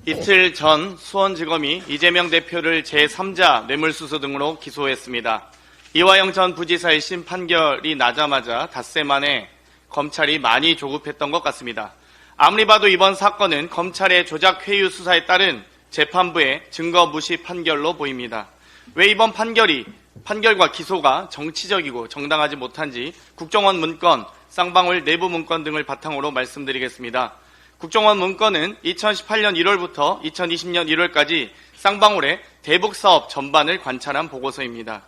이틀 전 수원지검이 이재명 대표를 제3자 뇌물수수 등으로 기소했습니다. 이화영 전 부지사 1심 판결이 나자마자 닷새 만에 검찰이 많이 조급했던 것 같습니다. 아무리 봐도 이번 사건은 검찰의 조작회유 수사에 따른 재판부의 증거 무시 판결로 보입니다. 왜 이번 판결과 기소가 정치적이고 정당하지 못한지 국정원 문건, 쌍방울 내부 문건 등을 바탕으로 말씀드리겠습니다. 국정원 문건은 2018년 1월부터 2020년 1월까지 쌍방울의 대북사업 전반을 관찰한 보고서입니다.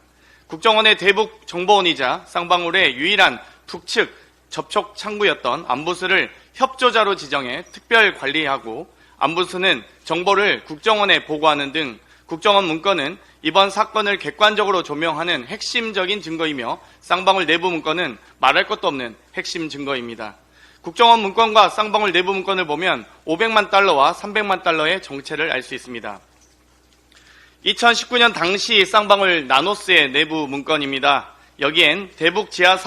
국정원의 대북 정보원이자 쌍방울의 유일한 북측 접촉 창구였던 안부수를 협조자로 지정해 특별 관리하고 안부수는 정보를 국정원에 보고하는 등 국정원 문건은 이번 사건을 객관적으로 조명하는 핵심적인 증거이며 쌍방울 내부 문건은 말할 것도 없는 핵심 증거입니다. 국정원 문건과 쌍방울 내부 문건을 보면 500만 달러와 300만 달러의 정체를 알 수 있습니다. 2019년 당시 쌍방울 나노스의 내부 문건입니다. 여기엔 대북 지하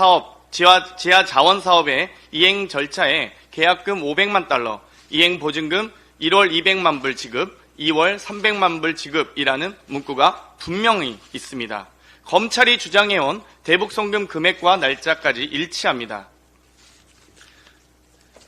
자원 사업의 이행 절차에 계약금 500만 달러, 이행 보증금 1월 200만 불 지급, 2월 300만 불 지급이라는 문구가 분명히 있습니다. 검찰이 주장해온 대북 송금 금액과 날짜까지 일치합니다.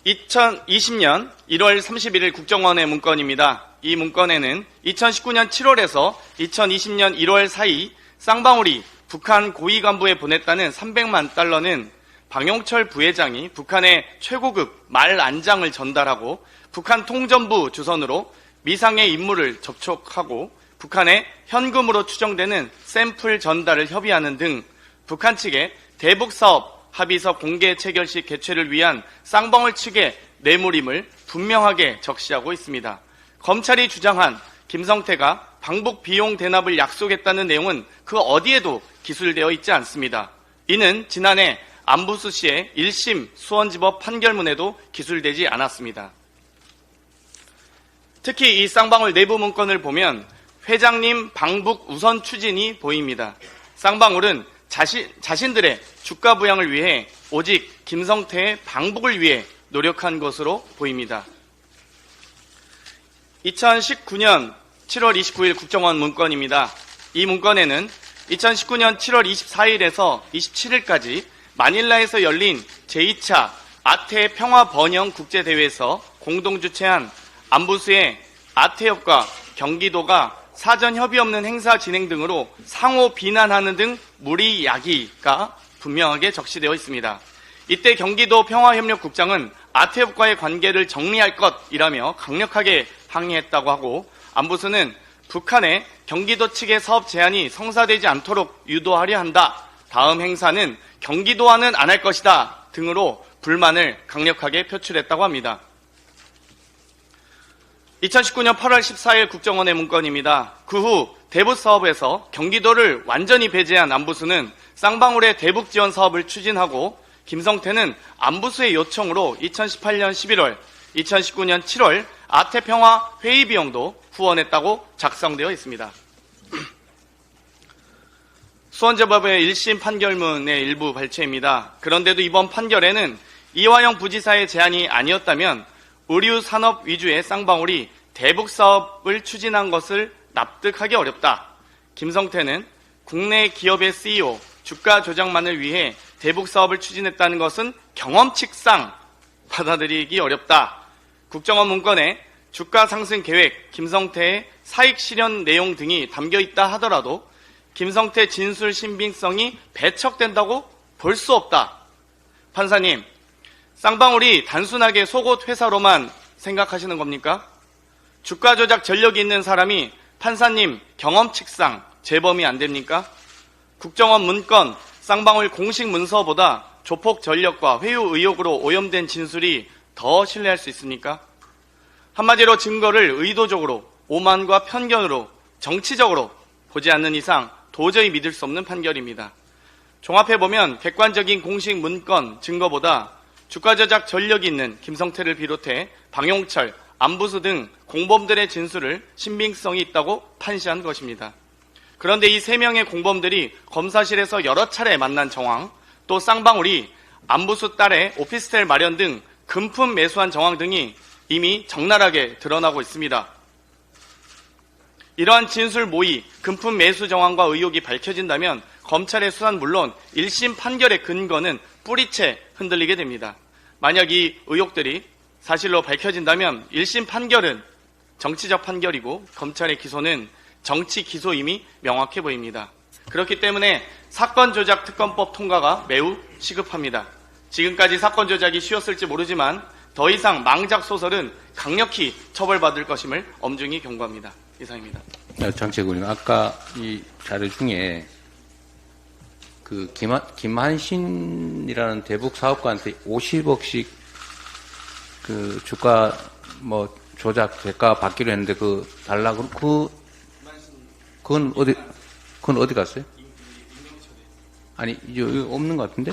2020년 1월 31일 국정원의 문건입니다. 이 문건에는 2019년 7월에서 2020년 1월 사이 쌍방울이 북한 고위 간부에 보냈다는 300만 달러는 방용철 부회장이 북한의 최고급 말 안장을 전달하고 북한 통전부 주선으로 미상의 임무를 접촉하고 북한에 현금으로 추정되는 샘플 전달을 협의하는 등 북한 측의 대북사업 합의서 공개 체결식 개최를 위한 쌍방울 측의 뇌물임을 분명하게 적시하고 있습니다. 검찰이 주장한 김성태가 방북 비용 대납을 약속했다는 내용은 그 어디에도 기술되어 있지 않습니다. 이는 지난해 안부수 씨의 1심 수원지법 판결문에도 기술되지 않았습니다. 특히 이 쌍방울 내부 문건을 보면 회장님 방북 우선 추진이 보입니다. 쌍방울은 자신들의 주가 부양을 위해 오직 김성태의 방북을 위해 노력한 것으로 보입니다. 2019년 7월 29일 국정원 문건입니다. 이 문건에는 2019년 7월 24일에서 27일까지 마닐라에서 열린 제2차 아태 평화 번영 국제대회에서 공동 주최한 안부수의 아태협과 경기도가 사전 협의 없는 행사 진행 등으로 상호 비난하는 등 무리 야기가 분명하게 적시되어 있습니다. 이때 경기도 평화협력국장은 아태협과의 관계를 정리할 것이라며 강력하게 항의했다고 하고 안부수는 북한의 경기도 측의 사업 제안이 성사되지 않도록 유도하려 한다. 다음 행사는 경기도와는 안 할 것이다 등으로 불만을 강력하게 표출했다고 합니다. 2019년 8월 14일 국정원의 문건입니다. 그 후 대북사업에서 경기도를 완전히 배제한 안부수는 쌍방울의 대북 지원 사업을 추진하고 김성태는 안부수의 요청으로 2018년 11월, 2019년 7월 아태평화 회의 비용도 후원했다고 작성되어 있습니다. 수원지법의 1심 판결문의 일부 발췌입니다. 그런데도 이번 판결에는 이화영 부지사의 제안이 아니었다면 의류산업 위주의 쌍방울이 대북사업을 추진한 것을 납득하기 어렵다. 김성태는 국내 기업의 CEO, 주가 조작만을 위해 대북사업을 추진했다는 것은 경험칙상 받아들이기 어렵다. 국정원 문건에 주가 상승 계획, 김성태의 사익 실현 내용 등이 담겨있다 하더라도 김성태 진술 신빙성이 배척된다고 볼 수 없다. 판사님, 쌍방울이 단순하게 속옷 회사로만 생각하시는 겁니까? 주가 조작 전력이 있는 사람이 판사님 경험칙상 재범이 안 됩니까? 국정원 문건, 쌍방울 공식 문서보다 조폭 전력과 회유 의혹으로 오염된 진술이 더 신뢰할 수 있습니까? 한마디로 증거를 의도적으로 오만과 편견으로 정치적으로 보지 않는 이상 도저히 믿을 수 없는 판결입니다. 종합해보면 객관적인 공식 문건, 증거보다 주가 조작 전력이 있는 김성태를 비롯해 방용철, 안부수 등 공범들의 진술을 신빙성이 있다고 판시한 것입니다. 그런데 이 3명의 공범들이 검사실에서 여러 차례 만난 정황, 또 쌍방울이 안부수 딸의 오피스텔 마련 등 금품 매수한 정황 등이 이미 적나라하게 드러나고 있습니다. 이러한 진술 모의, 금품 매수 정황과 의혹이 밝혀진다면 검찰의 수사는 물론 1심 판결의 근거는 뿌리채 흔들리게 됩니다. 만약 이 의혹들이 사실로 밝혀진다면 1심 판결은 정치적 판결이고 검찰의 기소는 정치 기소임이 명확해 보입니다. 그렇기 때문에 사건 조작 특검법 통과가 매우 시급합니다. 지금까지 사건 조작이 쉬웠을지 모르지만 더 이상 망작 소설은 강력히 처벌받을 것임을 엄중히 경고합니다. 이상입니다. 장채군님, 아까 이 자료 중에 그 김한신이라는 대북 사업가한테 50억씩 그 주가 뭐 조작 대가 받기로 했는데 그 달라고 그건 어디 갔어요? 아니 여기 없는 것 같은데?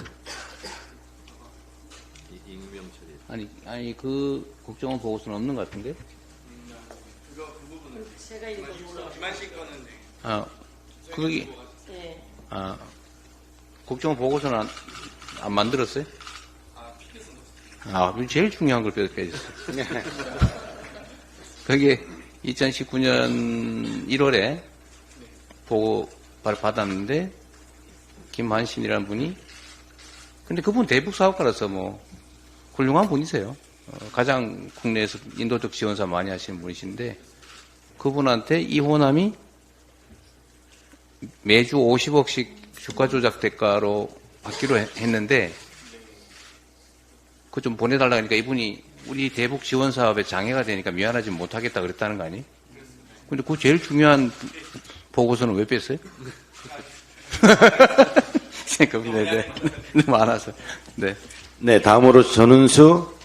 아니 그 국정원 보고서는 없는 것 같은데? 그 부분은 제가 김한식 거는 거기 국정원 보고서는 안 만들었어요? 제일 중요한 걸 빼줬어요. 그게 2019년 1월에 보고를 받았는데, 김한신이라는 분이, 근데 그분 대북 사업가라서 뭐, 훌륭한 분이세요. 가장 국내에서 인도적 지원사 많이 하시는 분이신데, 그분한테 이 호남이 매주 50억씩 주가 조작 대가로 받기로 했는데, 그거 좀 보내달라 하니까 이분이 우리 대북 지원 사업에 장애가 되니까 미안하지 못하겠다 그랬다는 거 아니? 근데 그 제일 중요한 보고서는 왜 뺐어요? 생각합니다. 네. 많아서. 네. 네, 다음으로 전은수